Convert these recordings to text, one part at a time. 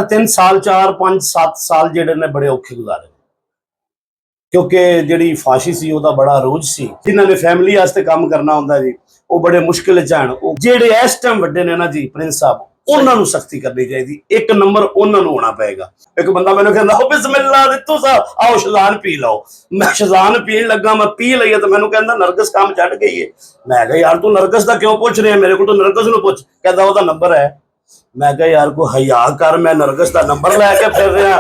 3 ਸਾਲ 4 5 7 ਸਾਲ ਜਿਹੜੇ ਨੇ ਬੜੇ ਔਖੇ ਗੁਜ਼ਾਰੇ ਕਿਉਂਕਿ ਜਿਹੜੀ ਫਾਸ਼ੀ ਸੀ ਉਹਦਾ ਬੜਾ ਰੋਜ ਸੀ। ਜਿਨ੍ਹਾਂ ਨੇ ਫੈਮਿਲੀ ਵਾਸਤੇ ਕੰਮ ਕਰਨਾ ਹੁੰਦਾ ਜੀ ਉਹ ਬੜੇ ਮੁਸ਼ਕਿਲ ਚ ਆਣ। ਉਹ ਜਿਹੜੇ ਇਸ ਟਾਈਮ ਵੱਡੇ ਨੇ ਨਾ ਜੀ ਪ੍ਰਿੰਸ ਸਾਹਿਬ, ਉਹਨਾਂ ਨੂੰ ਸਖਤੀ ਕਰਨੀ ਚਾਹੀਦੀ। ਇੱਕ ਨੰਬਰ ਉਹਨਾਂ ਨੂੰ ਹੋਣਾ ਪਏਗਾ। ਇੱਕ ਬੰਦਾ ਮੈਨੂੰ ਕਹਿੰਦਾ ਹੋ ਬਿਸਮਿਲ੍ਲਾ ਰਿਤੂ ਸਾਹਿਬ ਆਓ ਸ਼ਜ਼ਾਨ ਪੀ ਲਓ। ਮੈਂ ਸ਼ਜ਼ਾਨ ਪੀਣ ਲੱਗਾ, ਮੈਂ ਪੀ ਲਈਏ ਤਾਂ ਮੈਨੂੰ ਕਹਿੰਦਾ ਨਰਗਸ ਕੰਮ ਛੱਡ ਗਈ ਹੈ। ਮੈਂ ਕਿਹਾ ਯਾਰ ਤੂੰ ਨਰਗਸ ਦਾ ਕਿਉਂ ਪੁੱਛ ਰਿਹਾ, ਮੇਰੇ ਕੋਲ ਤੂੰ ਨਰਗਸ ਨੂੰ ਪੁੱਛ। ਕਹਿੰਦਾ ਉਹਦਾ ਨੰਬਰ ਹੈ। मैं कहा यार को हया कर, मैं नरगस का नंबर लैके फिर रहा।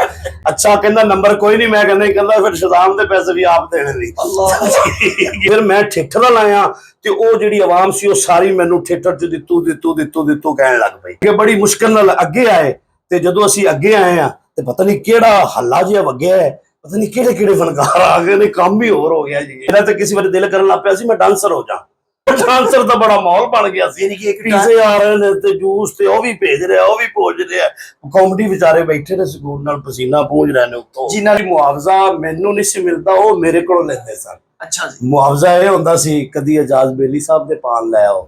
अच्छा कहना नंबर कोई नहीं। मैं कहना फिर शज़ाम के पैसे भी आप देने नहीं। फिर मैं ठेठर लाया तो वो जी आवाम सी सारी मैनू ठेठर च दित्तू दित्तू दित्तू दित्तू कह लग पई कि बड़ी मुश्किल नाल अगे आए। तो जदों असीं अगे आए हैं तो पता नहीं केड़ा हल्ला जिहा वग्या है, पता नहीं केड़े केड़े फनकार आ गए ने, काम ही होर हो गया जी। मेरा तो किसी बार दिल करन लग पिया सी मैं डांसर हो जा। डांसर का बड़ा माहौल बन गया सी। पीजे आ रहे ने ते जूस ते ओ भी भेज रहा, ओ भी भोज रहा। कॉमेडी बेचारे बैठे ने सुकून नाल पसीना पूंज रहे ने उत्तों। जिन्हां दी मुआवजा मैनू नहीं सी मिलदा ओ मेरे कोलों लैंदे सन। अच्छा जी। मुआवजा ये हुंदा सी कदी एजाज बेली साहब दे पान लै आओ,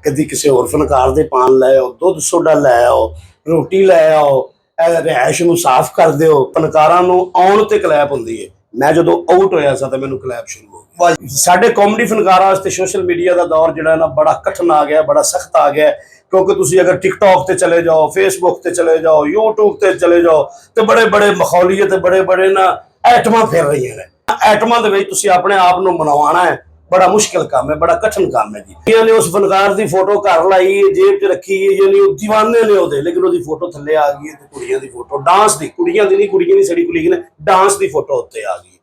कदी किसी होर फनकार दे पान लै आओ, दुध सोडा लै आओ, रोटी लै आओ, रिहायश नूं साफ कर दिओ। फनकारां नूं आउण ते क्लैप हुंदी है। मैं जदों आउट होया सा ते मैनू क्लैप शुरू हो गई। साडे कॉमेडी फनकारां वास्ते सोशल मीडिया का दौर जिहड़ा ना बड़ा कठिन आ गया, बड़ा सख्त आ गया। क्योंकि तुसीं अगर टिकटॉक ते चले जाओ, फेसबुक ते चले जाओ, यूट्यूब ते चले जाओ तो बड़े बड़े मखौलीए ते बड़े बड़े ना आइटमां फिर रही ने। आइटमां दे विच तुसीं अपने आप नूं मनवाना है, बड़ा मुश्किल काम है, बड़ा कठिन काम है जी। ने उस फनकार की फोटो घर लाई है, जेब च रखी है, यानी दीवाने ने ओहदे, लेकिन ओहदी फोटो थल्ले आ गई है। कुड़ियां दी फोटो, डांस दी, कुड़ियां दी नहीं, कुड़ियां दी साडी कुलीग ने डांस दी फोटो उत्ते आ गई।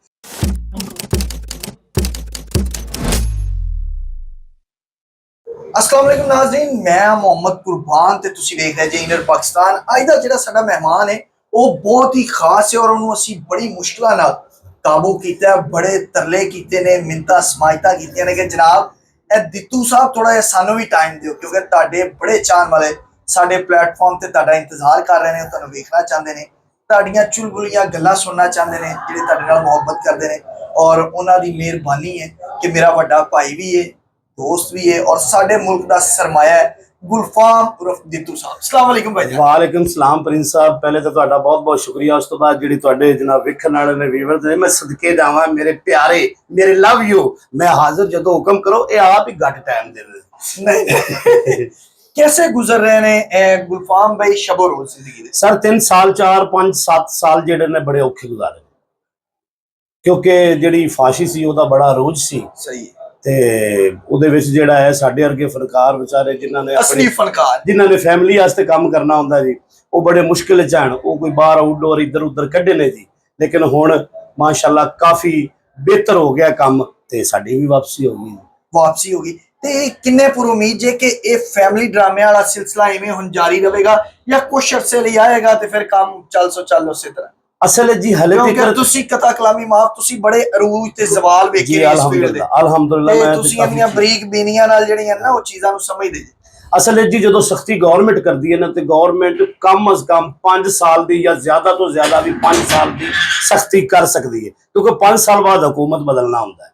अस्सलाम वालेकुम नाज़रीन, मैं मोहम्मद कुर्बान ते तुसीं देख रहे जे इनर पाकिस्तान। अज दा जिहड़ा साडा मेहमान है वो बहुत ही खास है और उन्होंने असीं बड़ी मुश्किलां नाल काबू कीता है। बड़े तरले कीते ने, मिन्नतां समाइतां कीतियां ने कि जनाब ए दित्तू साहब थोड़ा जिहा सानू भी टाइम दिओ, क्योंकि तुहाडे बड़े चाहण वाले साडे प्लेटफॉर्म ते तुहाडा इंतजार कर रहे हैं, तुहानू वेखना चाहते हैं, तुहाडीआं चुलबुलियां गल्लां सुनना चाहते हैं, जिहड़े तुहाडे नाल मुहब्बत करदे ने। और उन्हां दी मेहरबानी है कि मेरा वड्डा भाई भी है, दोस्त भी है और साडे मुल्क का सरमाया है गुलफाम उर्फ दित्तू साहब। अस्सलाम वालेकुम भाई। वालेकुम सलाम प्रिंस साहब, पहले तो तुहाडा बहुत बहुत शुक्रिया। उस तो बाद जिहड़ी तुहाडे जनाब वेखण वाले ने व्यूअर्स ने, मैं सदके जावां मेरे प्यारे, मेरे लव यू। मैं हाजिर जदों हुक्म करो ये आप ही घट टाइम दे नहीं। कैसे गुजर रहे ने गुलफाम भाई शबो रोज जिंदगी दे? सर 3 साल 4 5 7 साल जिहड़े ने बड़े औखे गुजारे क्योंकि जिहड़ी फाशी सी ओहदा बड़ा रोज सी। सही है। ते ਉਹਦੇ ਵਿੱਚ ਜਿਹੜਾ ਹੈ ਸਾਡੇ ਵਰਗੇ ਫਨਕਾਰ ਵਿਚਾਰੇ ਜਿਨ੍ਹਾਂ ਨੇ असली फनकार, जिन्हां ने फैमिली वास्ते काम करना ਹੁੰਦਾ जी, ਉਹ बड़े मुश्किल च आण। ਉਹ ਕੋਈ ਬਾਹਰ ਆਊਟਡੋਰ ਇੱਧਰ ਉੱਧਰ ਕੱਢੇ ਨੇ ਜੀ, लेकिन ਹੁਣ माशाअल्लाह काफी बेहतर हो गया काम ਤੇ ਸਾਡੀ ਵੀ ਵਾਪਸੀ हो गई। ਤੇ ਕਿੰਨੇ ਪੁਰ ਉਮੀਦ ਜੇ ਕਿ ਇਹ ਫੈਮਿਲੀ ਡਰਾਮੇ ਵਾਲਾ ਸਿਲਸਿਲਾ ਇਵੇਂ ਹੁਣ ਜਾਰੀ ਰਹੇਗਾ ਜਾਂ ਕੁਝ ਅਰਸੇ ਲਈ ਆਏਗਾ ਤੇ ਫਿਰ ਕੰਮ ਚੱਲ ਉਸੇ ਤਰ੍ਹਾਂ? असल जी हले तक तुसी कथा कलामी माफ तुसी बड़े अरूज ते ज़वाल वेखे इस फील्ड दे। अल्हम्दुलिल्लाह मैं तुसी अपनी बरीक बीनियां नाल जेहड़ियां ना वो चीज़ां नु समझदे जी। असल जी जो सख्ती गवर्नमेंट करती है ना तो गवर्नमेंट कम अज कम 5 साल की या ज्यादा तो ज्यादा भी 5 साल की सख्ती कर सकती है, क्योंकि 5 साल बाद हुकूमत बदलना होता है।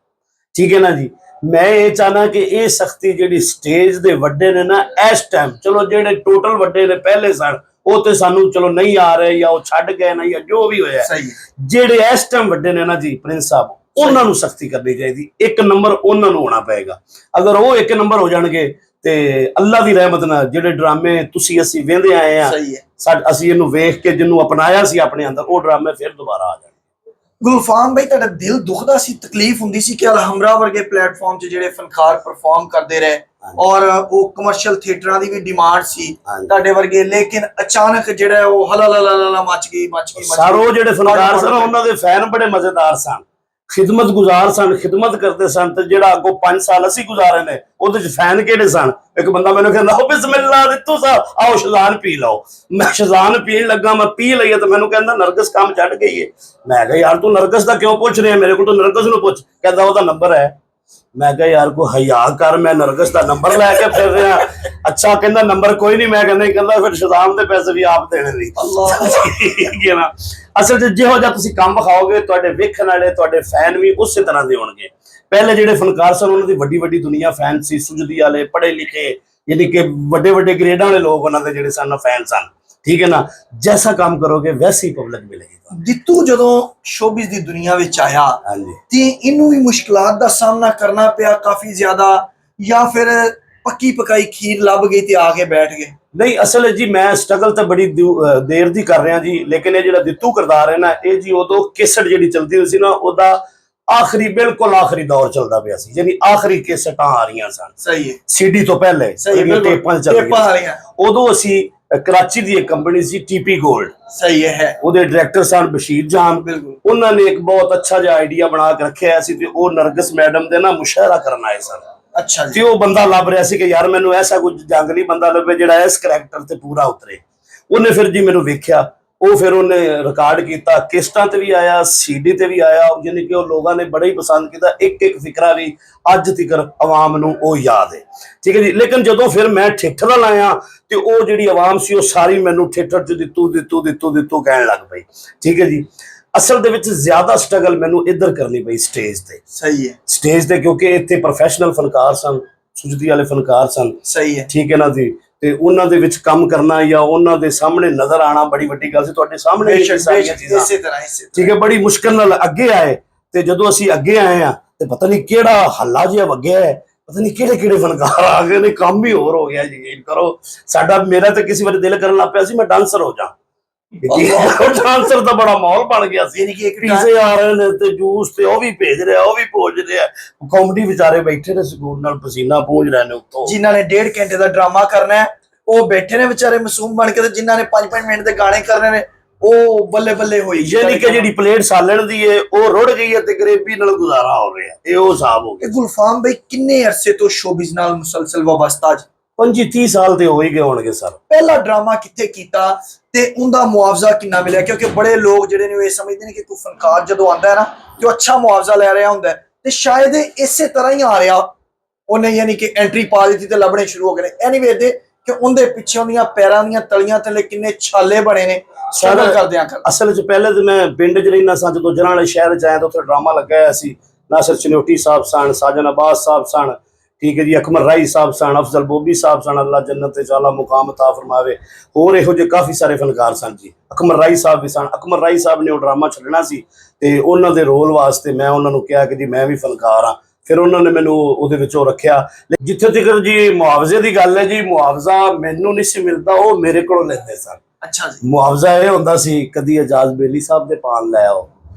ठीक है ना जी। मैं ये चाहना कि ये सख्ती जी स्टेज के वड्डे ने ना इस टाइम, चलो जेडे टोटल वड्डे ने पहले सन वो तो सानू चलो नहीं आ रहे या वो छड्ड गए ना या जो भी होया, जेडे इस टाइम वड्डे ने ना जी प्रिंस साहब उन्हां नू सख्ती करनी चाहिए। एक नंबर उन्हां नू होना पएगा। अगर वो एक नंबर हो जाणगे ते अल्लाह दी रहमत नाल जेडे ड्रामे तुसी असीं वेंदे आए हैं, असीं इहनू वेख के जिन्नू अपनाया सी अपने अंदर, वो ड्रामे फिर दोबारा आ जाणगे। गुलफाम भाई तुहाडा दिल दुखदा सी, तकलीफ हुंदी सी कि अलहमरा वर्गे प्लेटफॉर्म च जेडे फनकार परफॉर्म करते रहे और वो कमर्शियल थिएटरां दी भी डिमांड सी तुहाडे वर्गे, लेकिन अचानक जेड़ा वो हला मच गई सारो जेडे फनकार सन उन्हां दे फैन बड़े मजेदार सन, खिदमत गुजार सन, खिदमत करते सन। ते जेड़ा अगों 5 साल असीं गुजारे ने ओहदे च फैन केड़े सन? एक बंदा मैनू कहंदा हो बिस्मिल्लाह रितू साहब आओ शज़ान पी लो। मैं शज़ान पीण लगा, मैं पी लईए तो मैनू कहंदा नरगस काम छड्ड गई है। मैं कहा यार तू नरगस दा क्यों पुछ रहा, मेरे को तो नरगस नूं पुछ। कहंदा ओहदा नंबर है। मैं कहा यार को हया कर, मैं नरगस का नंबर लैके फिर रहा। अच्छा कहना नंबर कोई नहीं। मैं कहना फिर शज़ाम के पैसे भी आप देने नहीं। ना असल जिहो जिहा तुसीं काम विखाओगे तुहाडे वेखण वाले तुहाडे फैन भी उस तरह के होणगे। पहले जिहड़े फनकार सन उन्हां दी वड्डी वड्डी दुनिया फैन सी, सुजदी वाले पढ़े लिखे, यानी कि वड्डे वड्डे ग्रेडां वाले लोग उन्हां दे जिहड़े सन फैन सन। ठीक है ना, जैसा काम करोगे वैसी पब्लिक मिलेगी। ਦਿੱਤੂ ਜਦੋਂ ਸ਼ੋਬਿਜ਼ ਦੀ ਦੁਨੀਆ ਵਿੱਚ ਆਇਆ हाँ जी। ਤੇ ਇਹਨੂੰ ਵੀ ਮੁਸ਼ਕਲਾਂ ਦਾ ਸਾਹਮਣਾ ਕਰਨਾ ਪਿਆ ਕਾਫੀ ਜ਼ਿਆਦਾ, ਜਾਂ ਫਿਰ ਪੱਕੀ ਪਕਾਈ ਖੀਰ ਲੱਭ ਗਈ ਤੇ ਆ ਕੇ ਬੈਠ ਗਏ? नहीं असल है जी, मैं स्ट्रगल तो बड़ी देर दी कर रहा जी, लेकिन ये जो दित्तू किरदार है ना, ये जी उदों केसट जी चलती हुई सी ना, ओदा आखिरी बिल्कुल आखिरी दौर चलता पिया सी, यानी आखिरी केसटां आ रही सन। सही है। सीडी तो पहले सही है, टेपां चल टेपां आ रही। उदों असी कराची दी एक कंपनी सी टीपी गोल्ड, सही है, ਉਹਦੇ ਡਾਇਰੈਕਟਰ ਸਨ ਬਸ਼ੀਰ ਜਾਨ। बिल्कुल। ਉਹਨਾਂ ਨੇ ਇੱਕ ਬਹੁਤ ਅੱਛਾ ਜਿਹਾ ਆਈਡੀਆ ਬਣਾ ਕੇ ਰੱਖਿਆ ਸੀ ਤੇ ਉਹ ਨਰਗਸ ਮੈਡਮ ਦੇ ਨਾ ਮੁਸ਼ਾਹਰਾ ਕਰਨ ਆਏ ਸਨ। अच्छा ਤੇ जी। ਉਹ ਬੰਦਾ ਲੱਭ ਰਿਹਾ ਸੀ ਕਿ ਯਾਰ ਮੈਨੂੰ ਐਸਾ ਕੁਝ ਜੰਗਲੀ ਬੰਦਾ ਲੱਭੇ ਜਿਹੜਾ ਇਸ ਕਰੈਕਟਰ ਤੇ ਪੂਰਾ ਉਤਰੇ। ਉਹਨੇ ਫਿਰ ਜੀ ਮੈਨੂੰ ਵੇਖਿਆ, ਉਹ ਫਿਰ ਉਹਨੇ ਰਿਕਾਰਡ ਕੀਤਾ, ਕਿਸ਼ਤਾਂ ਤੇ ਵੀ ਆਇਆ, ਸੀਡੀ ਤੇ ਵੀ ਆਇਆ, ਯਾਨੀ ਕਿ ਉਹ ਲੋਕਾਂ ਨੇ ਬੜਾ ਹੀ ਪਸੰਦ ਕੀਤਾ। ਇੱਕ ਇੱਕ ਫਿਕਰਾ ਵੀ ਅੱਜ ਤੱਕ ਆਵਾਮ ਨੂੰ ਉਹ ਯਾਦ ਹੈ, ਠੀਕ ਹੈ ਜੀ। ਲੇਕਿਨ ਜਦੋਂ ਫਿਰ ਮੈਂ ਥੀਏਟਰ ਵੱਲ ਆਇਆ ਤੇ ਉਹ ਜਿਹੜੀ ਆਵਾਮ ਸੀ ਉਹ ਸਾਰੀ ਮੈਨੂੰ ਥੀਏਟਰ 'ਚ ਦਿੱਤੂ ਦਿੱਤੂ ਦਿੱਤੂ ਦਿੱਤੂ ਕਹਿਣ ਲੱਗ ਪਈ, ਠੀਕ ਹੈ ਜੀ। ਅਸਲ ਦੇ ਵਿੱਚ ਜ਼ਿਆਦਾ ਸਟਰਗਲ ਮੈਨੂੰ ਇੱਧਰ ਕਰਨੀ ਪਈ ਸਟੇਜ ਤੇ। सही है। ਸਟੇਜ ਤੇ ਕਿਉਂਕਿ ਇੱਥੇ ਪ੍ਰੋਫੈਸ਼ਨਲ ਫਨਕਾਰ ਸਨ, ਸੁਜਦੀ ਵਾਲੇ ਫਨਕਾਰ ਸਨ, सही है। ਠੀਕ ਹੈ ਨਾ ਜੀ। ਤੇ ਉਹਨਾਂ ਦੇ ਵਿੱਚ ਕੰਮ ਕਰਨਾ ਜਾਂ ਉਹਨਾਂ ਦੇ ਸਾਹਮਣੇ ਨਜ਼ਰ ਆਣਾ ਬੜੀ ਵੱਡੀ ਗੱਲ ਸੀ। ਤੁਹਾਡੇ ਸਾਹਮਣੇ ਹੀ ਸਾਰੀਆਂ ਚੀਜ਼ਾਂ, ਇਸੇ ਤਰ੍ਹਾਂ ਠੀਕ ਹੈ, ਬੜੀ ਮੁਸ਼ਕਲ ਨਾਲ ਅੱਗੇ ਆਏ। ਤੇ ਜਦੋਂ ਅਸੀਂ ਅੱਗੇ ਆਏ ਆ ਤੇ ਪਤਾ ਨਹੀਂ ਕਿਹੜਾ ਹੱਲਾ ਜਿਹਾ ਵਗਿਆ ਹੈ, ਪਤਾ ਨਹੀਂ ਕਿਹੜੇ ਕਿਹੜੇ ਫਨਕਾਰ ਆ ਗਏ ਨੇ, ਕੰਮ ਹੀ ਹੋਰ ਹੋ ਗਿਆ। ਯਕੀਨ ਕਰੋ, ਮੇਰਾ ਤਾਂ ਕਿਸੇ ਵਾਰ ਦਿਲ ਕਰਨ ਲੱਗ ਪਿਆ ਸੀ ਮੈਂ ਡਾਂਸਰ ਹੋ ਜਾ। ਡਾਂਸਰ ਦਾ ਬੜਾ ਮਾਹੌਲ ਬਣ ਗਿਆ ਸੀ, ਯਾਨੀ ਕਿ ਇੱਕ ਪੀਜ਼ੇ ਆ ਰਹੇ ਨੇ ਤੇ ਜੂਸ ਤੇ ਉਹ ਵੀ ਭੇਜ ਰਿਹਾ, ਉਹ ਵੀ ਭੋਜ ਰਿਹਾ। ਕਾਮੇਡੀ ਵਿਚਾਰੇ ਬੈਠੇ ਨੇ ਸਕੂਨ ਨਾਲ ਪਸੀਨਾ ਪੂੰਝ ਰਹੇ ਨੇ ਉੱਤੋਂ। ਜਿਨ੍ਹਾਂ ਨੇ 1.5 ਘੰਟੇ ਦਾ ਡਰਾਮਾ ਕਰਨਾ ਹੈ ਉਹ ਬੈਠੇ ਨੇ ਵਿਚਾਰੇ ਮਾਸੂਮ ਬਣ ਕੇ, ਤੇ ਜਿਨ੍ਹਾਂ ਨੇ 5-5 ਮਿੰਟ ਦੇ ਗਾਣੇ ਕਰਨੇ ਨੇ ਉਹ ਬੱਲੇ ਬੱਲੇ ਹੋਈ। ਯਾਨੀ ਕਿ ਜਿਹੜੀ ਪਲੇਟ ਸਾਲਣ ਦੀ ਹੈ ਉਹ ਰੁੜ ਗਈ ਹੈ ਤੇ ਗਰੇਬੀ ਨਾਲ ਗੁਜ਼ਾਰਾ ਹੋ ਰਿਹਾ, ਇਹ ਉਹ ਹਿਸਾਬ ਹੋ ਗਿਆ। ਇਹ ਗੁਲਫਾਮ ਭਾਈ ਕਿੰਨੇ ਅਰਸੇ ਤੋਂ ਸ਼ੋਬਿਜ਼ ਨਾਲ ਮੁਸਲਸਲ ਵਾਬਸਤਾ ਜੀ? 25-30 ਸਾਲ ਤੇ ਹੋ ਹੀ ਗਏ ਹੋਣਗੇ ਸਰ। ਪਹਿਲਾ ਡਰਾਮਾ ਕਿੱਥੇ ਕੀਤਾ ਤੇ ਉਹਦਾ ਮੁਆਵਜ਼ਾ ਕਿੰਨਾ ਮਿਲਿਆ? ਕਿਉਂਕਿ ਬੜੇ ਲੋਕ ਜਿਹੜੇ ਨੇ ਉਹ ਇਹ ਸਮਝਦੇ ਨੇ ਕਿ ਕੋਈ ਫਨਕਾਰ ਜਦੋਂ ਆਉਂਦਾ ਹੈ ਨਾ ਤੇ ਉਹ ਅੱਛਾ ਮੁਆਵਜ਼ਾ ਲੈ ਰਿਹਾ ਹੁੰਦਾ ਹੈ, ਤੇ ਸ਼ਾਇਦ ਇਹ ਇਸੇ ਤਰ੍ਹਾਂ ਹੀ ਆ ਰਿਹਾ। ਉਹਨੇ ਯਾਨੀ ਕਿ ਐਂਟਰੀ ਪਾ ਦਿੱਤੀ ਤੇ ਲੱਭਣੇ ਸ਼ੁਰੂ ਹੋ ਗਏ ਨੇ। ਇਹ ਨਹੀਂ ਵੇਖਦੇ ਕਿ ਉਹਦੇ ਪਿੱਛੇ ਉਹਦੀਆਂ ਪੈਰਾਂ ਦੀਆਂ ਤਲੀਆਂ ਥੱਲੇ ਕਿੰਨੇ ਛਾਲੇ ਬਣੇ ਨੇ ਸਟਰਗਲ ਕਰਦਿਆਂ ਕਰ। ਅਸਲ 'ਚ ਪਹਿਲੇ ਤੇ ਮੈਂ ਪਿੰਡ 'ਚ ਰਹਿਣਾ ਸਾਂ, ਜਦੋਂ ਜਰਾਂ ਵਾਲੇ ਸ਼ਹਿਰ 'ਚ ਆਇਆ ਤਾਂ ਉੱਥੇ ਡਰਾਮਾ ਲੱਗਾ ਹੋਇਆ ਸੀ। ਨਾਸਰ ਚਨੋਟੀ ਸਾਹਿਬ ਸਨ, ਸਾਜਨ ਅਬਾਸ ਸਾਹਿਬ ਸਨ, ਠੀਕ ਹੈ ਜੀ, ਅਕਮਲ ਰਾਈ ਸਾਹਿਬ ਸਨ, ਅਫਜ਼ਲ ਬੋਬੀ ਸਾਹਿਬ ਸਨ, ਅੱਲਾ ਜੰਨਤ ਤੇ ਆਲਾ ਮੁਕਾਮ ਅਤਾ ਫਰਮਾਵੇ। ਹੋਰ ਇਹੋ ਜਿਹੇ ਕਾਫੀ ਸਾਰੇ ਫਨਕਾਰ ਸਨ ਜੀ। ਅਕਮਲ ਰਾਈ ਸਾਹਿਬ ਵੀ ਸਨ। ਅਕਮਲ ਰਾਈ ਸਾਹਿਬ ਨੇ ਉਹ ਡਰਾਮਾ ਛੱਡਣਾ ਸੀ ਤੇ ਉਹਨਾਂ ਦੇ ਰੋਲ ਵਾਸਤੇ ਮੈਂ ਉਹਨਾਂ ਨੂੰ ਕਿਹਾ ਕਿ ਜੀ ਮੈਂ ਵੀ ਫਨਕਾਰ ਹਾਂ। ਫਿਰ ਉਹਨਾਂ ਨੇ ਮੈਨੂੰ ਉਹਦੇ ਵਿੱਚੋਂ ਰੱਖਿਆ। ਜਿੱਥੇ ਤੱਕ ਜੀ ਮੁਆਵਜ਼ੇ ਦੀ ਗੱਲ ਹੈ ਜੀ, ਮੁਆਵਜ਼ਾ ਮੈਨੂੰ ਨਹੀਂ ਸੀ ਮਿਲਦਾ, ਉਹ ਮੇਰੇ ਕੋਲੋਂ ਲੈਂਦੇ ਸਨ। ਅੱਛਾ ਜੀ। ਮੁਆਵਜ਼ਾ ਇਹ ਹੁੰਦਾ ਸੀ, ਕਦੀ ਇਜਾਜ਼ ਬੇਲੀ ਸਾਹਿਬ ਦੇ ਪਾਨ ਲੈ ਆਓ,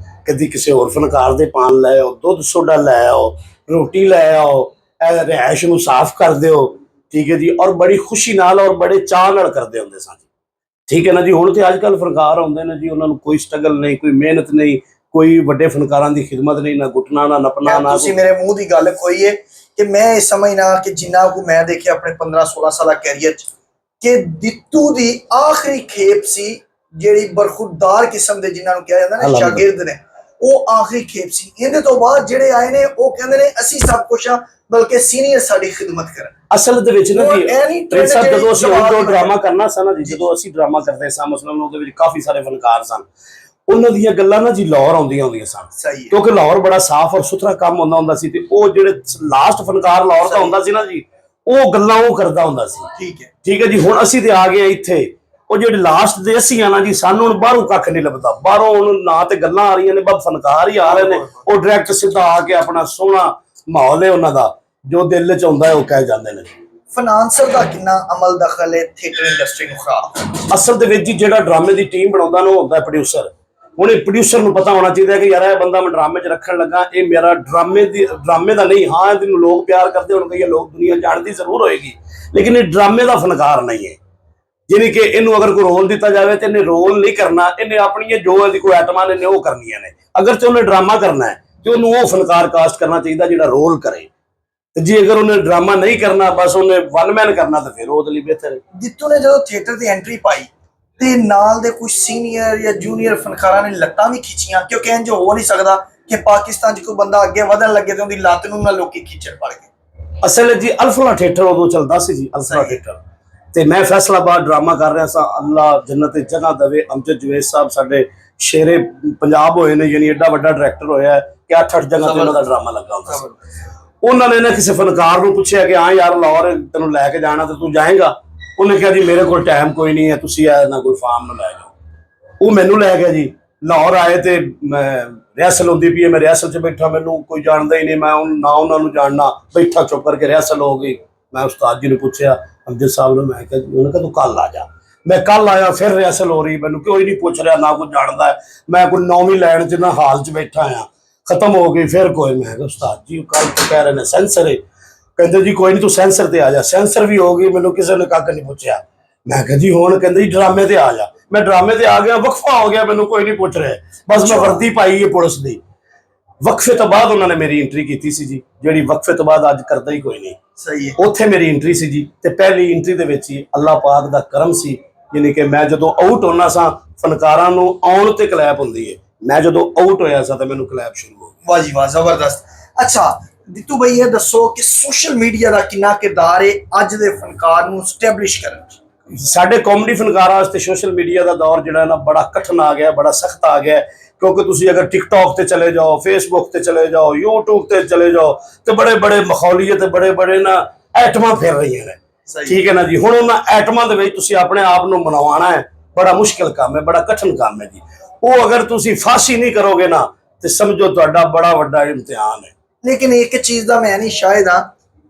ਕਦੀ ਕਿਸੇ ਹੋਰ ਫਨਕਾਰ ਦੇ ਪਾਨ ਲੈ ਆਓ, ਦੁੱਧ ਸੋਡਾ ਲੈ ਆਓ, ਰੋਟੀ ਲੈ ਆਓ, ਰਿਹਾਇਸ਼ ਨੂੰ ਸਾਫ਼ ਕਰ ਦਿਓ, ਠੀਕ ਹੈ ਜੀ। ਔਰ ਬੜੀ ਖੁਸ਼ੀ ਨਾਲ ਔਰ ਬੜੇ ਚਾਅ ਨਾਲ ਕਰਦੇ ਹੁੰਦੇ ਸਨ ਜੀ, ਠੀਕ ਹੈ ਨਾ ਜੀ। ਹੁਣ ਤੇ ਅੱਜ ਕੱਲ੍ਹ ਫਨਕਾਰ ਆਉਂਦੇ ਨੇ ਜੀ, ਉਹਨਾਂ ਨੂੰ ਕੋਈ ਸਟਰਗਲ ਨਹੀਂ, ਕੋਈ ਮਿਹਨਤ ਨਹੀਂ, ਕੋਈ ਵੱਡੇ ਫਨਕਾਰਾਂ ਦੀ ਖਿਦਮਤ ਨਹੀਂ, ਨਾ ਘੁਟਣਾ ਨਾ ਨਪਣਾ ਨਾ। ਤੁਸੀਂ ਮੇਰੇ ਮੂੰਹ ਦੀ ਗੱਲ ਖੋਈ ਹੈ ਕਿ ਮੈਂ ਇਹ ਸਮਝਣਾ ਕਿ ਜਿੰਨਾ ਕੁ ਮੈਂ ਦੇਖਿਆ ਆਪਣੇ 15-16 ਸਾਲਾ ਕੈਰੀਅਰ 'ਚ ਕਿ ਦਿੱਤੂ ਦੀ ਆਖਰੀ ਖੇਪ ਸੀ ਜਿਹੜੀ ਬਰਖੁਰਦਾਰ ਕਿਸਮ ਦੇ ਜਿਨ੍ਹਾਂ ਨੂੰ ਕਿਹਾ ਜਾਂਦਾ ਨਾ ਸ਼ਾਗਿਰਦ ਨੇ, ਉਹ ਆਖਰੀ ਖੇਪ ਸੀ। ਇਹਦੇ ਤੋਂ ਬਾਅਦ ਜਿਹੜੇ ਆਏ ਨੇ ਉਹ ਕਹਿੰਦੇ ਨੇ ਅਸੀਂ ਸਭ ਕੁਛ ਆ, ਬਲਕਿ ਸੀਨੀਅਰ ਸਾਡੀ ਖਿਦਮਤ ਕਰਨ। ਅਸਲ ਦੇ ਵਿੱਚ ਨਾ ਜੀ ਸਾਹਿਬ, ਜਦੋਂ ਅਸੀਂ ਆਊਟਡੋਰ ਡਰਾਮਾ ਕਰਨਾ ਸੀ ਨਾ ਜੀ, ਜਦੋਂ ਅਸੀਂ ਡਰਾਮਾ ਕਰਦੇ ਸਾਂ ਮਸਲਨ, ਉਹਦੇ ਵਿੱਚ ਕਾਫੀ ਸਾਰੇ ਫਨਕਾਰ ਸਨ। ਉਹਨਾਂ ਦੀਆਂ ਗੱਲਾਂ ਨਾ ਜੀ ਲਾਹੌਰ ਆਉਂਦੀਆਂ ਹੁੰਦੀਆਂ ਸਨ, ਕਿਉਂਕਿ ਲਾਹੌਰ ਬੜਾ ਸਾਫ਼ ਔਰ ਸੁਥਰਾ ਕੰਮ ਹੁੰਦਾ ਸੀ। ਤੇ ਉਹ ਜਿਹੜੇ ਲਾਸਟ ਫਨਕਾਰ ਲਾਹੌਰ ਦਾ ਹੁੰਦਾ ਸੀ ਨਾ ਜੀ, ਉਹ ਗੱਲਾਂ ਉਹ ਕਰਦਾ ਹੁੰਦਾ ਸੀ, ਠੀਕ ਹੈ ਜੀ। ਹੁਣ ਅਸੀਂ ਤੇ ਆ ਗਏ ਇੱਥੇ, ਉਹ ਜਿਹੜੇ ਲਾਸਟ ਦੇ ਅਸੀਂ ਆ ਨਾ ਜੀ, ਸਾਨੂੰ ਹੁਣ ਬਾਹਰੋਂ ਕੱਖ ਨਹੀਂ ਲੱਭਦਾ। ਬਾਹਰੋਂ ਹੁਣ ਨਾ ਤੇ ਗੱਲਾਂ ਆ ਰਹੀਆਂ ਨੇ, ਬਸ ਫਨਕਾਰ ਹੀ ਆ ਰਹੇ ਨੇ। ਉਹ ਡਾਇਰੈਕਟ ਸਿੱਧਾ ਆ ਕੇ ਆਪਣਾ ਸੋਹਣਾ ਮਾਹੌਲ ਹੈ ਉਹਨਾਂ ਦਾ, ਜੋ ਦਿਲ 'ਚ ਆਉਂਦਾ ਹੈ ਉਹ ਕਹਿ ਜਾਂਦੇ ਨੇ। ਫਾਈਨਾਂਸਰ ਦਾ ਕਿੰਨਾ ਅਮਲ ਦਖਲ ਹੈ ਥੀਏਟਰ ਇੰਡਸਟਰੀ ਨੂੰ ਖਰਾਬ? ਅਸਲ ਦੇ ਵਿੱਚ ਜੀ ਜਿਹੜਾ ਡਰਾਮੇ ਦੀ ਟੀਮ ਬਣਾਉਂਦਾ ਨਾ, ਉਹ ਹੁੰਦਾ ਪ੍ਰੋਡਿਊਸਰ। ਹੁਣ ਇਹ ਪ੍ਰੋਡਿਊਸਰ ਨੂੰ ਪਤਾ ਹੋਣਾ ਚਾਹੀਦਾ ਕਿ ਯਾਰ ਇਹ ਬੰਦਾ ਮੈਂ ਡਰਾਮੇ 'ਚ ਰੱਖਣ ਲੱਗਾ, ਇਹ ਮੇਰਾ ਡਰਾਮੇ ਦਾ ਨਹੀਂ। ਹਾਂ, ਇਹਨੂੰ ਲੋਕ ਪਿਆਰ ਕਰਦੇ ਹੋਣਗੇ ਜਾਂ ਲੋਕ ਦੁਨੀਆ ਜਾਣਦੀ ਜ਼ਰੂਰ ਹੋਏਗੀ, ਲੇਕਿਨ ਇਹ ਡਰਾਮੇ ਦਾ ਫਨਕਾਰ ਨਹੀਂ ਹੈ। ਯਾਨੀ ਕਿ ਇਹਨੂੰ ਅਗਰ ਕੋਈ ਰੋਲ ਦਿੱਤਾ ਜਾਵੇ ਤੇ ਇਹਨੇ ਰੋਲ ਨਹੀਂ ਕਰਨਾ, ਇਹਨੇ ਆਪਣੀਆਂ ਜੋ ਇਹਦੀ ਕੋਈ ਆਈਟਮਾਂ ਨੇ ਉਹ ਕਰਨੀਆਂ ਨੇ। ਅਗਰ ਤੇ ਉਹਨੇ ਡਰਾਮਾ ਕਰਨਾ ਹੈ ਤੇ ਉਹਨੂੰ ਉਹ ਫਨਕਾਰ ਕਾਸਟ ਕਰਨਾ ਚਾਹੀਦਾ ਜਿਹੜਾ ਰੋਲ ਕਰੇ। ਤੇ ਜੇ ਅਗਰ ਉਹਨੇ ਡਰਾਮਾ ਨਹੀਂ ਕਰਨਾ, ਬਸ ਉਹਨੇ ਵਨ ਮੈਨ ਕਰਨਾ, ਤਾਂ ਫਿਰ ਉਹਦੇ ਲਈ ਬਿਹਤਰ ਹੈ। ਦਿੱਤੂ ਨੇ ਜਦੋਂ ਥੀਏਟਰ ਦੀ ਐਂਟਰੀ ਪਾਈ ਤੇ ਨਾਲ ਦੇ ਕੁਝ ਸੀਨੀਅਰ ਜਾਂ ਜੂਨੀਅਰ ਫਨਕਾਰਾਂ ਨੇ ਲੱਤਾਂ ਵੀ ਖਿੱਚੀਆਂ, ਕਿਉਂਕਿ ਇੰਜ ਹੋ ਨਹੀਂ ਸਕਦਾ ਕਿ ਪਾਕਿਸਤਾਨ 'ਚ ਕੋਈ ਬੰਦਾ ਅੱਗੇ ਵਧਣ ਲੱਗੇ ਤੇ ਉਹਦੀ ਲੱਤ ਨੂੰ ਨਾ ਲੋਕੀ ਖਿੱਚਣ ਪੜ ਗਏ। ਅਸਲ ਜੀ ਅਲਫਲਾ ਥੀਏਟਰ ਉਦੋਂ ਚੱਲਦਾ ਸੀ ਜੀ, ਅਲਫਲਾ ਥੀਏਟਰ। ਤੇ ਮੈਂ ਫੈਸਲਾਬਾਦ ਡਰਾਮਾ ਕਰ ਰਿਹਾ ਸਾਂ। ਅੱਲਾ ਜੰਨਤ ਤੇ ਜਗ੍ਹਾ ਦੇਵੇ, ਅਮਜਦ ਜਵੇਦ ਸਾਹਿਬ ਸਾਡੇ ਸ਼ੇਰੇ ਪੰਜਾਬ ਹੋਏ ਨੇ, ਯਾਨੀ ਐਡਾ ਵੱਡਾ ਡਾਇਰੈਕਟਰ ਹੋਇਆ ਕਿ 8-8 ਜਗ੍ਹਾ ਤੇ ਉਹਨਾਂ ਦਾ ਡਰਾਮਾ ਲੱਗਾ ਹੁੰਦਾ ਸੀ। ਉਹਨਾਂ ਨੇ ਨਾ ਕਿਸੇ ਫਨਕਾਰ ਨੂੰ ਪੁੱਛਿਆ ਕਿ ਹਾਂ ਯਾਰ ਲਾਹੌਰ ਤੈਨੂੰ ਲੈ ਕੇ ਜਾਣਾ ਤੇ ਤੂੰ ਜਾਏਗਾ? ਉਹਨੇ ਕਿਹਾ ਜੀ ਮੇਰੇ ਕੋਲ ਟਾਈਮ ਕੋਈ ਨਹੀਂ ਹੈ, ਤੁਸੀਂ ਨਾ ਗੁਲਫਾਮ ਨੂੰ ਲੈ ਜਾਓ। ਉਹ ਮੈਨੂੰ ਲੈ ਗਿਆ ਜੀ। ਲਾਹੌਰ ਆਏ ਤੇ ਰਿਹਰਸਲ ਹੁੰਦੀ ਪਈ ਹੈ, ਮੈਂ ਰਿਹਰਸਲ 'ਚ ਬੈਠਾ, ਮੈਨੂੰ ਕੋਈ ਜਾਣਦਾ ਹੀ ਨਹੀਂ, ਮੈਂ ਨਾ ਉਹਨਾਂ ਨੂੰ ਜਾਣਨਾ, ਬੈਠਾ ਚੁੱਪ ਕਰਕੇ ਰਿਹਰਸਲ ਹੋ ਗਈ। ਮੈਂ ਉਸਤਾਦ ਜੀ ਨੂੰ ਪੁੱਛਿਆ, ਅਮਜਦ ਸਾਹਿਬ ਨੂੰ, ਮੈਂ ਕਿਹਾ ਉਹਨੇ ਕਿਹਾ ਤੂੰ ਕੱਲ ਆ ਜਾ। ਮੈਂ ਕੱਲ ਆਇਆ, ਫਿਰ ਰਿਹਰਸਲ ਹੋ ਰਹੀ, ਮੈਨੂੰ ਕੋਈ ਨਹੀਂ ਪੁੱਛ ਰਿਹਾ, ਨਾ ਕੋਈ ਜਾਣਦਾ ਹੈ, ਮੈਂ ਕੋਈ 9ਵੀਂ ਲਾਈਨ 'ਚ ਨਾ ਹਾਲ 'ਚ ਬੈਠਾ ਆ। ਖਤਮ ਹੋ ਗਈ, ਫਿਰ ਕੋਈ, ਮੈਂ ਕਿਹਾ ਉਸਤਾਦ ਜੀ ਕੱਲ ਕਹਿ ਰਹੇ ਨੇ ਸੈਂਸਰ ਹੈ। ਕਹਿੰਦੇ ਜੀ ਕੋਈ ਨਹੀਂ ਤੂੰ ਸੈਂਸਰ ਤੇ ਆ ਜਾ। ਸੈਂਸਰ ਵੀ ਹੋ ਗਈ, ਮੈਨੂੰ ਕਿਸੇ ਨੇ ਕੱਖ ਨਹੀਂ ਪੁੱਛਿਆ। ਮੈਂ ਕਿਹਾ ਜੀ ਹੁਣ, ਕਹਿੰਦੇ ਜੀ ਡਰਾਮੇ ਤੇ ਆ ਜਾ। ਮੈਂ ਡਰਾਮੇ ਤੇ ਆ ਗਿਆ, ਵਕਫਾ ਹੋ ਗਿਆ, ਮੈਨੂੰ ਕੋਈ ਨਹੀਂ ਪੁੱਛ ਰਿਹਾ, ਬਸ ਮੈਂ ਵਰਦੀ ਪਾਈ ਹੈ ਪੁਲਿਸ ਦੀ। ਵਕਫੇ ਤੋਂ ਬਾਅਦ ਉਹਨਾਂ ਨੇ ਮੇਰੀ ਐਂਟਰੀ ਕੀਤੀ ਸੀ ਜੀ, ਜਿਹੜੀ ਵਕਫੇ ਤੋਂ ਬਾਅਦ ਅੱਜ ਕਰਦਾ ਹੀ ਕੋਈ ਨਹੀਂ। ਸਹੀ ਹੈ। ਉੱਥੇ ਮੇਰੀ ਐਂਟਰੀ ਸੀ ਜੀ, ਤੇ ਪਹਿਲੀ ਐਂਟਰੀ ਦੇ ਵਿੱਚ ਹੀ ਅੱਲਾਹ ਪਾਕ ਦਾ ਕਰਮ ਸੀ, ਯਾਨੀ ਕਿ ਮੈਂ ਜਦੋਂ ਆਊਟ ਹੋਣਾ ਸਾਂ, ਫਨਕਾਰਾਂ ਨੂੰ ਆਉਣ ਤੇ ਕਲੈਪ ਹੁੰਦੀ ਹੈ, ਮੈਂ ਜਦੋਂ ਆਊਟ ਹੋਇਆ ਸਾਂ ਤਾਂ ਮੈਨੂੰ ਕਲੈਪ ਸ਼ੁਰੂ ਹੋ ਗਈ। ਵਾਹ ਜੀ ਵਾਹ, ਜ਼ਬਰਦਸਤ। ਅੱਛਾ ਦਿੱਤੂ ਭਾਈ, ਇਹ ਦੱਸੋ ਕਿ ਸੋਸ਼ਲ ਮੀਡੀਆ ਦਾ ਕਿੰਨਾ ਕਿਰਦਾਰ ਹੈ ਅੱਜ ਦੇ ਫਨਕਾਰ ਨੂੰ ਸਟੈਬਲਿਸ਼ ਕਰਨ 'ਚ? ਸਾਡੇ ਕਾਮੇਡੀ ਫਨਕਾਰਾਂ ਵਾਸਤੇ ਸੋਸ਼ਲ ਮੀਡੀਆ ਦਾ ਦੌਰ ਜਿਹੜਾ ਨਾ ਬੜਾ ਕਠਿਨ ਆ ਗਿਆ, ਬੜਾ ਸਖਤ ਆ ਗਿਆ। ਕਿਉਂਕਿ ਤੁਸੀਂ ਅਗਰ ਟਿਕਟੌਕ ਤੇ ਚਲੇ ਜਾਓ, ਫੇਸਬੁੱਕ ਤੇ ਚਲੇ ਜਾਓ, YouTube ਤੇ ਚਲੇ ਜਾਓ, ਤੇ ਬੜੇ ਬੜੇ ਮਖੌਲੀਏ ਤੇ ਬੜੇ ਬੜੇ ਨਾ ਐਟਮਾਂ ਫਿਰ ਰਹੀਆਂ ਨੇ। ਠੀਕ ਹੈ ਨਾ ਜੀ। ਹੁਣ ਉਹਨਾਂ ਐਟਮਾਂ ਦੇ ਵਿੱਚ ਤੁਸੀਂ ਆਪਣੇ ਆਪ ਨੂੰ ਮਨਾਉਣਾ ਹੈ, ਬੜਾ ਮੁਸ਼ਕਿਲ ਕੰਮ ਹੈ, ਬੜਾ ਕਠਿਨ ਕੰਮ ਹੈ ਜੀ। ਉਹ ਅਗਰ ਤੁਸੀਂ ਫਾਸੀ ਨਹੀਂ ਕਰੋਗੇ ਨਾ, ਤੇ ਸਮਝੋ ਤੁਹਾਡਾ ਬੜਾ ਵੱਡਾ ਇਮਤਿਹਾਨ ਹੈ। ਲੇਕਿਨ ਇੱਕ ਚੀਜ਼ ਦਾ ਮੈਂ ਨਹੀਂ ਸ਼ਾਇਦ ਹਾਂ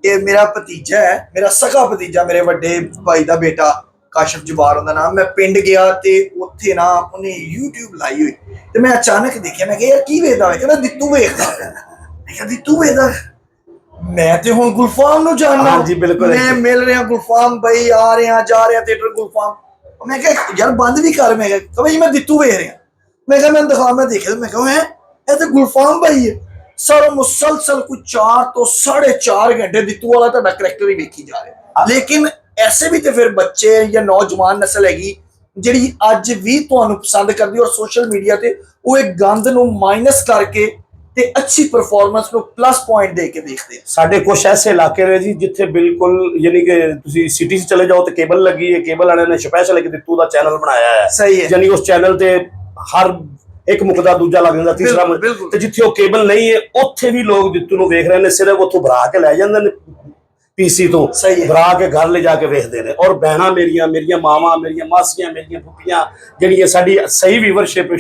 ਕਿ ਮੇਰਾ ਭਤੀਜਾ ਹੈ, ਮੇਰਾ ਸਗਾ ਭਤੀਜਾ, ਮੇਰੇ ਵੱਡੇ ਭਾਈ ਦਾ ਬੇਟਾ ਕਾਸ਼ਫ ਜਬਾਰ ਉਹਦਾ ਨਾਮ। ਮੈਂ ਪਿੰਡ ਗਿਆ ਤੇ ਉੱਥੇ ਨਾ ਉਹਨੇ YouTube ਲਾਈ ਹੋਈ, ਤੇ ਮੈਂ ਅਚਾਨਕ ਦੇਖਿਆ, ਮੈਂ ਕਿਹਾ ਯਾਰ ਕੀ ਵੇਖਦਾ ਹੈ? ਕਹਿੰਦਾ ਦਿੱਤੂ ਵੇਖਦਾ। ਮੈਂ ਕਿਹਾ ਦਿੱਤੂ ਵੇਖਦਾ? ਮੈਂ ਤੇ ਹੁਣ ਗੁਲਫਾਮ ਨੂੰ ਜਾਣਦਾ। ਹਾਂਜੀ ਬਿਲਕੁਲ। ਮੈਂ ਮਿਲ ਰਿਹਾ ਗੁਲਫਾਮ ਬਈ, ਆ ਰਿਹਾ ਜਾ ਰਿਹਾ ਥੀਏਟਰ ਗੁਲਫਾਮ। ਮੈਂ ਕਿਹਾ ਯਾਰ ਬੰਦ ਵੀ ਕਰ। ਮੈਂ ਕਿਹਾ ਬਈ ਮੈਂ ਦਿੱਤੂ ਵੇਖ ਰਿਹਾ। ਮੈਂ ਕਿਹਾ ਮੈਨੂੰ ਦਿਖਾ। ਮੈਂ ਦੇਖਿਆ, ਮੈਂ ਕਿਹਾ ਹੈ ਇਹ ਤੇ ਗੁਲਫਾਮ ਭਾਈ ਹੈ। ਸਾਰਾ ਮੁਸਲਸਲ ਕੋਈ 4 ਤੋਂ 4.5 ਘੰਟੇ ਦਿੱਤੂ ਵਾਲਾ ਤੁਹਾਡਾ ਕਰੈਕਟਰ ਹੀ ਵੇਖੀ ਜਾ ਰਿਹਾ। ਲੇਕਿਨ ਐਸੇ ਵੀ ਤੇ ਫਿਰ ਬੱਚੇ ਜਾਂ ਨੌਜਵਾਨ ਨਸਲ ਹੈਗੀ ਜਿਹੜੀ ਅੱਜ ਵੀ ਤੁਹਾਨੂੰ ਪਸੰਦ ਕਰਦੀ, ਔਰ ਸੋਸ਼ਲ ਮੀਡੀਆ ਤੇ ਉਹ ਇੱਕ ਗੰਦ ਨੂੰ ਮਾਈਨਸ ਕਰਕੇ ਤੇ ਅੱਛੀ ਪਰਫਾਰਮੈਂਸ ਨੂੰ ਪਲੱਸ ਪੁਆਇੰਟ ਦੇ ਕੇ ਦੇਖਦੇ ਆ। ਸਾਡੇ ਕੁਝ ਐਸੇ ਇਲਾਕੇ ਨੇ ਜੀ ਜਿੱਥੇ ਬਿਲਕੁਲ, ਯਾਨੀ ਕਿ ਤੁਸੀਂ ਸਿਟੀ 'ਚ ਚਲੇ ਜਾਓ ਤੇ ਕੇਬਲ ਲੱਗੀ ਹੈ, ਕੇਬਲ ਵਾਲਿਆਂ ਨੇ ਸਪੈਸ਼ਲ ਇੱਕ ਦਿੱਤੂ ਦਾ ਚੈਨਲ ਬਣਾਇਆ ਹੈ। ਸਹੀ ਹੈ। ਯਾਨੀ ਉਸ ਚੈਨਲ ਤੇ ਹਰ ਇੱਕ ਮੁਕਦਾ ਦੂਜਾ ਲੱਗ ਜਾਂਦਾ, ਤੀਸਰਾ। ਤੇ ਜਿੱਥੇ ਉਹ ਕੇਬਲ ਨਹੀਂ ਹੈ ਉੱਥੇ ਵੀ ਲੋਕ ਦਿੱਤੂ ਨੂੰ ਵੇਖ ਰਹੇ ਨੇ, ਸਿਰਫ ਉੱਥੋਂ ਭਰਾ ਕੇ ਲੈ ਜਾਂਦੇ ਨੇ ਪੀਸੀ ਤੋਂ, ਭਰਾ ਕੇ ਘਰ ਲੈ ਜਾ ਕੇ ਵੇਖਦੇ ਨੇ। ਔਰ ਭੈਣਾਂ ਮੇਰੀਆਂ, ਮੇਰੀਆਂ ਮਾਵਾਂ, ਮੇਰੀਆਂ ਮਾਸੀਆਂ, ਮੇਰੀਆਂ ਫੁੱਫੀਆਂ, ਜਿਹੜੀਆਂ ਸਾਡੀ ਸਹੀ ਵੀਵਰਸ਼ਿਪ,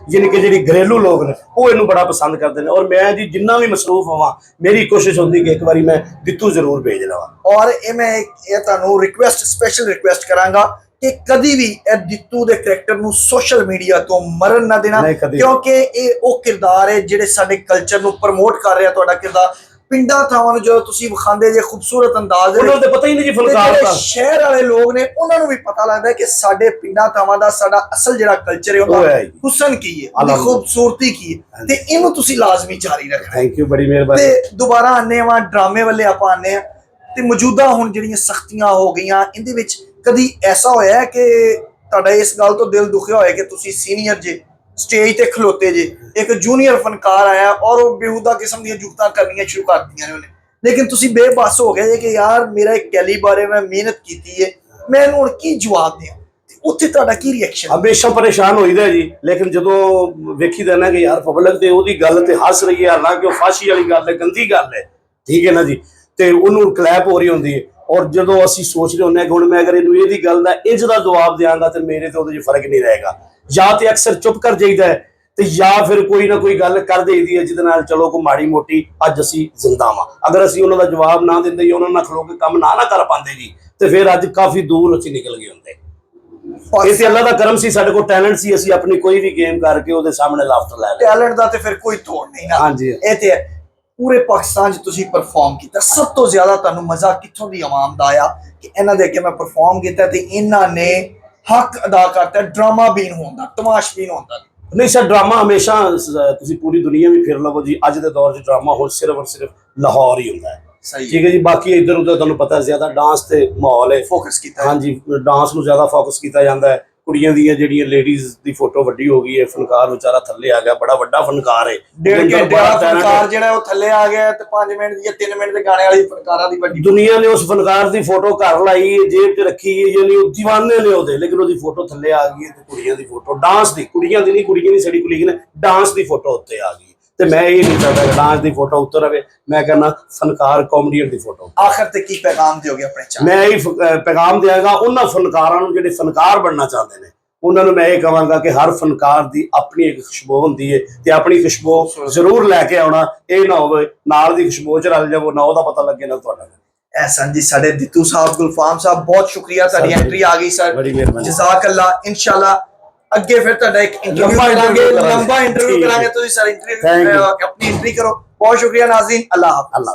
ਯਾਨੀ ਕਿ ਜਿਹੜੀ ਘਰੇਲੂ ਲੋਕ ਨੇ, ਉਹ ਇਹਨੂੰ ਬੜਾ ਪਸੰਦ ਕਰਦੇ ਨੇ। ਔਰ ਮੈਂ ਜੀ ਜਿੰਨਾ ਵੀ ਮਸਰੂਫ ਹੋਵਾਂ, ਮੇਰੀ ਕੋਸ਼ਿਸ਼ ਹੁੰਦੀ ਕਿ ਇੱਕ ਵਾਰੀ ਮੈਂ ਦਿੱਤੂ ਜ਼ਰੂਰ ਭੇਜ ਲਵਾਂ। ਔਰ ਇਹ ਮੈਂ ਤੁਹਾਨੂੰ ਰਿਕੁਐਸਟ, ਸਪੈਸ਼ਲ ਰਿਕੁਐਸਟ ਕਰਾਂਗਾ ਕਿ ਕਦੀ ਵੀ ਇਹ ਦਿੱਤੂ ਦੇ ਕਰੈਕਟਰ ਨੂੰ ਸੋਸ਼ਲ ਮੀਡੀਆ ਤੋਂ ਮਰਨ ਨਾ ਦੇਣਾ, ਕਿਉਂਕਿ ਇਹ ਉਹ ਕਿਰਦਾਰ ਹੈ ਜਿਹੜੇ ਸਾਡੇ ਕਲਚਰ ਨੂੰ ਪ੍ਰਮੋਟ ਕਰ ਰਿਹਾ। ਤੁਹਾਡਾ ਕਿਰਦਾਰ ਪਿੰਡਾਂ ਥਾਵਾਂ ਨੂੰ ਜਦੋਂ ਤੁਸੀਂ ਵਿਖਾਉਂਦੇ ਜੇ ਖੂਬਸੂਰਤ ਅੰਦਾਜ਼ ਦੇ, ਉਹਨਾਂ ਨੂੰ ਪਤਾ ਹੀ ਨਹੀਂ ਜੀ ਫਨਕਾਰ ਦਾ। ਸ਼ਹਿਰ ਵਾਲੇ ਲੋਕ ਨੇ ਉਹਨਾਂ ਨੂੰ ਵੀ ਪਤਾ ਲੱਗਦਾ ਕਿ ਸਾਡੇ ਪਿੰਡਾਂ ਥਾਵਾਂ ਦਾ ਸਾਡਾ ਅਸਲ ਜਿਹੜਾ ਕਲਚਰ ਹੈ ਉਹਦਾ ਹੁਸਨ ਕੀ ਹੈ, ਉਹਦੀ ਖੂਬਸੂਰਤੀ ਕੀ ਹੈ, ਤੇ ਇਹਨੂੰ ਤੁਸੀਂ ਲਾਜ਼ਮੀ ਜਾਰੀ ਰੱਖਣਾ। ਥੈਂਕ ਯੂ, ਬੜੀ ਮਿਹਰਬਾਨੀ। ਤੇ ਦੁਬਾਰਾ ਆਨੇ ਆ ਡਰਾਮੇ ਵੱਲੇ ਆਪਾਂ ਆਨੇ ਆ, ਤੇ ਮੌਜੂਦਾ ਹੁਣ ਜਿਹੜੀਆਂ ਸਖਤੀਆਂ ਹੋ ਗਈਆਂ ਇਹਦੇ ਵਿੱਚ ਕਦੀ ਐਸਾ ਹੋਇਆ ਕਿ ਤੁਹਾਡਾ ਇਸ ਗੱਲ ਤੋਂ ਦਿਲ ਦੁਖਿਆ ਹੋਇਆ ਕਿ ਤੁਸੀਂ ਸੀਨੀਅਰ ਜੇ, ਸਟੇਜ ਤੇ ਖਲੋਤੇ ਜੇ, ਇੱਕ ਜੂਨੀਅਰ ਫਨਕਾਰ ਆਇਆ ਔਰ ਉਹ ਬੇਹੂਦਾ ਕਿਸਮ ਦੀਆਂ ਜੁਗਤਾਂ ਕਰਨੀਆਂ ਸ਼ੁਰੂ ਕਰ ਦਿੱਤੀਆਂ ਨੇ ਉਹਨੇ, ਲੇਕਿਨ ਤੁਸੀਂ ਬੇਬਸ ਹੋ ਗਏ ਕਿ ਯਾਰ ਮੇਰਾ ਇੱਕ ਕੈਲੀਬਰ ਹੈ, ਮੈਂ ਮਿਹਨਤ ਕੀਤੀ ਹੈ, ਮੈਂ ਇਹਨੂੰ ਹੁਣ ਕੀ ਜਵਾਬ ਦਿਆਂ? ਉੱਥੇ ਤੁਹਾਡਾ ਕੀ ਰਿਐਕਸ਼ਨ? ਹਮੇਸ਼ਾ ਪਰੇਸ਼ਾਨ ਹੋਈਦਾ ਜੀ, ਲੇਕਿਨ ਜਦੋਂ ਵੇਖੀਦਾ ਨਾ ਕਿ ਯਾਰ ਪਬਲਿਕ ਤੇ ਉਹਦੀ ਗੱਲ ਤੇ ਹੱਸ ਰਹੀ ਹੈ, ਹਾਲਾਂਕਿ ਉਹ ਫਾਸ਼ੀ ਵਾਲੀ ਗੱਲ ਹੈ, ਗੰਦੀ ਗੱਲ ਹੈ, ਠੀਕ ਹੈ ਨਾ ਜੀ, ਤੇ ਉਹਨੂੰ ਕਲੈਪ ਹੋ ਰਹੀ ਹੁੰਦੀ ਹੈ। ਔਰ ਜਦੋਂ ਅਸੀਂ ਸੋਚ ਰਹੇ ਹੁੰਦੇ ਹਾਂ ਕਿ ਹੁਣ ਮੈਂ ਅਗਰ ਇਹਨੂੰ ਇਹਦੀ ਗੱਲ ਦਾ ਇੰਜ ਦਾ ਜਵਾਬ ਦਿਆਂਗਾ ਤੇ ਮੇਰੇ ਤੇ ਉਹਦੇ 'ਚ ਫਰਕ ਨਹੀਂ ਰਹੇਗਾ, ਜਾਂ ਤੇ ਅਕਸਰ ਚੁੱਪ ਕਰ ਜਾਈਦਾ ਹੈ ਤੇ ਜਾਂ ਫਿਰ ਕੋਈ ਨਾ ਕੋਈ ਗੱਲ ਕਰ ਦੇਈਦੀ ਹੈ ਜਿਹਦੇ ਨਾਲ ਚਲੋ ਕੋਈ ਮਾੜੀ ਮੋਟੀ ਅੱਜ ਅਸੀਂ ਜ਼ਿੰਦਾ ਵਾਂ। ਅਗਰ ਅਸੀਂ ਉਹਨਾਂ ਦਾ ਜਵਾਬ ਨਾ ਦਿੰਦੇ ਜਾਂ ਉਹਨਾਂ ਨਾਲ ਖਲੋ ਕੇ ਕੰਮ ਨਾ ਕਰ ਪਾਉਂਦੇ ਜੀ, ਤੇ ਫਿਰ ਅੱਜ ਕਾਫੀ ਦੂਰ ਅਸੀਂ ਨਿਕਲ ਗਏ ਹੁੰਦੇ। ਇਹ ਤੇ ਅੱਲਾ ਦਾ ਕਰਮ ਸੀ, ਸਾਡੇ ਕੋਲ ਟੈਲੈਂਟ ਸੀ, ਅਸੀਂ ਆਪਣੀ ਕੋਈ ਵੀ ਗੇਮ ਕਰਕੇ ਉਹਦੇ ਸਾਹਮਣੇ ਲਾਫਟ ਲੈ ਲਿਆ। ਟੈਲੈਂਟ ਦਾ ਤੇ ਫਿਰ ਕੋਈ ਤੋੜ ਨਹੀਂ ਨਾ। ਹਾਂਜੀ, ਇਹ ਤੇ ਪੂਰੇ ਪਾਕਿਸਤਾਨ 'ਚ ਤੁਸੀਂ ਪਰਫਾਰਮ ਕੀਤਾ, ਸਭ ਤੋਂ ਜ਼ਿਆਦਾ ਤੁਹਾਨੂੰ ਮਜ਼ਾ ਕਿੱਥੋਂ ਦੀ ਆਵਾਮ ਦਾ ਆਇਆ ਕਿ ਇਹਨਾਂ ਦੇ ਅੱਗੇ ਮੈਂ ਪਰਫਾਰਮ ਕੀਤਾ ਤੇ ਇਹਨਾਂ ਨੇ ਹੱਕ ਅਦਾ ਕਰਤਾ ਡਰਾਮਾ ਬੀਨ ਹੋਣ ਦਾ, ਤਮਾਸ਼ਬੀਨ ਹੋਣ ਦਾ? ਨਹੀਂ ਸਰ, ਡਰਾਮਾ ਹਮੇਸ਼ਾ ਤੁਸੀਂ ਪੂਰੀ ਦੁਨੀਆ ਵੀ ਫਿਰ ਲਵੋ ਜੀ, ਅੱਜ ਦੇ ਦੌਰ 'ਚ ਡਰਾਮਾ ਹੁਣ ਸਿਰਫ ਔਰ ਸਿਰਫ ਲਾਹੌਰ ਹੀ ਹੁੰਦਾ ਹੈ। ਠੀਕ ਹੈ ਜੀ, ਬਾਕੀ ਇੱਧਰ ਉੱਧਰ ਤੁਹਾਨੂੰ ਪਤਾ ਜ਼ਿਆਦਾ ਡਾਂਸ ਤੇ ਮਾਹੌਲ ਹੈ, ਫੋਕਸ ਕੀਤਾ। ਹਾਂਜੀ, ਡਾਂਸ ਨੂੰ ਜ਼ਿਆਦਾ ਫੋਕਸ ਕੀਤਾ ਜਾਂਦਾ ਹੈ। ਕੁੜੀਆਂ ਦੀਆਂ ਜਿਹੜੀਆਂ ਲੇਡੀਜ਼ ਦੀ ਫੋਟੋ ਵੱਡੀ ਹੋ ਗਈ ਹੈ, ਫਨਕਾਰ ਵਿਚਾਰਾ ਥੱਲੇ ਆ ਗਿਆ, ਬੜਾ ਵੱਡਾ ਫਨਕਾਰ ਹੈ। 1.5 ਘੰਟੇ ਦਾ ਫਨਕਾਰ ਜਿਹੜਾ ਉਹ ਥੱਲੇ ਆ ਗਿਆ ਤੇ 5 ਮਿੰਟ ਦੀ ਜਾਂ 3 ਮਿੰਟ ਦੇ ਗਾਣੇ ਵਾਲੀ ਫਨਕਾਰਾਂ ਦੀ ਵੱਡੀ ਦੁਨੀਆ ਨੇ ਉਸ ਫਨਕਾਰ ਦੀ ਫੋਟੋ ਘਰ ਲਾਈ ਹੈ, ਜੇਬ 'ਚ ਰੱਖੀ ਹੈ, ਯਾਨੀ ਉਹ دیਵਾਨੇ ਨੇ ਉਹਦੇ, ਲੇਕਿਨ ਉਹਦੀ ਫੋਟੋ ਥੱਲੇ ਆ ਗਈ ਹੈ। ਤੇ ਕੁੜੀਆਂ ਦੀ ਫੋਟੋ, ਡਾਂਸ ਦੀ, ਕੁੜੀਆਂ ਦੀ ਨਹੀਂ, ਕੁੜੀਆਂ ਦੀ ਸਾਡੀ ਕੁਲੀਗ ਨੇ ਡਾਂਸ ਦੀ ਫੋਟੋ ਉੱਤੇ ਆ ਗਈ। ਤੇ ਮੈਂ ਇਹ ਨਹੀਂ ਚਾਹਦਾ ਕਿ ਡਾਂਸ ਦੀ ਫੋਟੋ ਉੱਤੇ ਰਵੇ। ਮੈਂ ਕਹਿੰਦਾ ਫਨਕਾਰ ਕਾਮੇਡੀਅਨ ਦੀ ਫੋਟੋ। ਆਖਰ ਤੇ ਕੀ ਪੈਗਾਮ ਦਿਓਗੇ ਆਪਣੇ ਚਾਹਣ? ਮੈਂ ਇਹ ਪੈਗਾਮ ਦਿਆਂਗਾ ਉਹਨਾਂ ਫਨਕਾਰਾਂ ਨੂੰ ਜਿਹੜੇ ਫਨਕਾਰ ਬਣਨਾ ਚਾਹੁੰਦੇ ਨੇ, ਉਹਨਾਂ ਨੂੰ ਮੈਂ ਇਹ ਕਹਾਂਗਾ ਕਿ ਹਰ ਫਨਕਾਰ ਦੀ ਆਪਣੀ ਇੱਕ ਖੁਸ਼ਬੂ ਹੁੰਦੀ ਹੈ ਤੇ ਆਪਣੀ ਖੁਸ਼ਬੂ ਜ਼ਰੂਰ ਲੈ ਕੇ ਆਉਣਾ। ਇਹ ਨਾ ਹੋਵੇ ਨਾਲ ਦੀ ਖੁਸ਼ਬੂ ਚ ਰਲ ਜਾਵੋ, ਨਾ ਉਹਦਾ ਪਤਾ ਲੱਗੇ ਨਾ ਤੁਹਾਡਾ। ਐਹਸਾਨ ਜੀ, ਸਾਡੇ ਦਿੱਤੂ ਸਾਹਿਬ, ਗੁਲਫਾਮ ਸਾਹਿਬ, ਬਹੁਤ ਸ਼ੁਕਰੀਆ, ਤੁਹਾਡੀ ਐਂਟਰੀ ਆ ਗਈ ਸਰ, ਬੜੀ ਮਿਹਰਬਾਨੀ। ਜਜ਼ਾਕ ਅੱਲਾ। ਇਨਸ਼ਾਅੱਲਾ ਅੱਗੇ ਫਿਰ ਤੁਹਾਡਾ ਇੱਕ ਇੰਟਰਵਿਊ ਕਰਾਂਗੇ, ਲੰਬਾ ਇੰਟਰਵਿਊ ਕਰਾਂਗੇ। ਤੁਸੀਂ ਸਰ ਆਪਣੀ ਐਂਟਰੀ ਕਰੋ। ਬਹੁਤ ਸ਼ੁਕਰੀਆ ਨਾਜ਼ਰੀਨ, ਅੱਲਾਹ ਹਾਫ਼ਿਜ਼।